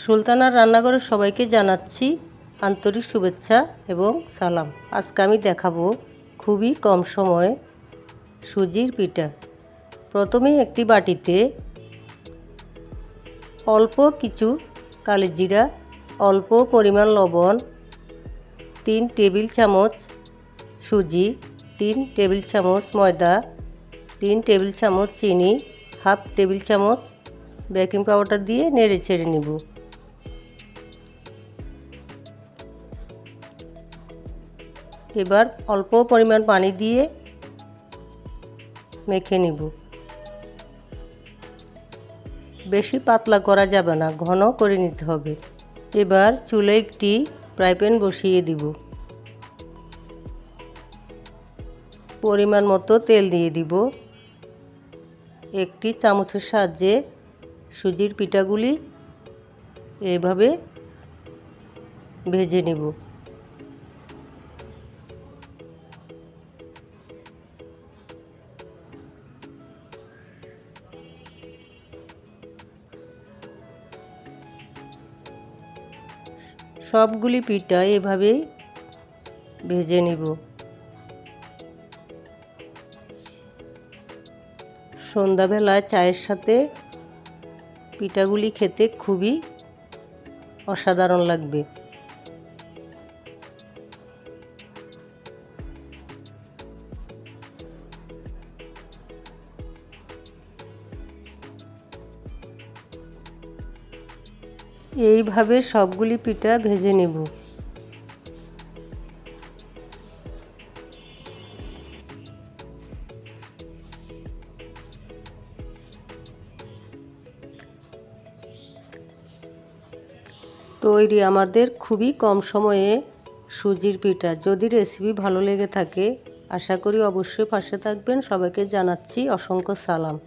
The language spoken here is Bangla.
সুলতানার রান্নাঘরে সবাইকে জানাচ্ছি আন্তরিক শুভেচ্ছা এবং সালাম। আজকে আমি দেখাবো খুবই কম সময়ে সুজির পিঠা। প্রথমেই একটি বাটিতে অল্প কিছু কালো জিরা, অল্প পরিমাণ লবণ, 3 টেবিল চামচ সুজি, 3 টেবিল চামচ ময়দা, 3 টেবিল চামচ চিনি, হাফ টেবিল চামচ বেকিং পাউডার দিয়ে নেড়ে চেড়ে নেব। এবার অল্প পরিমাণ পানি দিয়ে মেখে নিব। বেশি পাতলা করা যাবে না, ঘন করে নিতে হবে। এবার চুলায় একটি ফ্রাই প্যান বসিয়ে দিব। পরিমাণ মতো তেল দিয়ে দিব। একটি চামচের সাহায্যে সুজির পিঠাগুলি এভাবে ভেজে নেব। সবগুলি পিঠা এভাবেই ভেজে নিব। সন্ধ্যাবেলায় চায়ের সাথে পিঠাগুলি খেতে খুবই অসাধারণ লাগবে। এইভাবে সবগুলি পিঠা ভেজে নেব। তৈরি আমাদের খুবই কম সময়ে সুজির পিঠা। যদি রেসিপি ভালো লেগে থাকে আশা করি অবশ্যই পাশে থাকবেন। সবাইকে জানাচ্ছি অসংখ্য সালাম।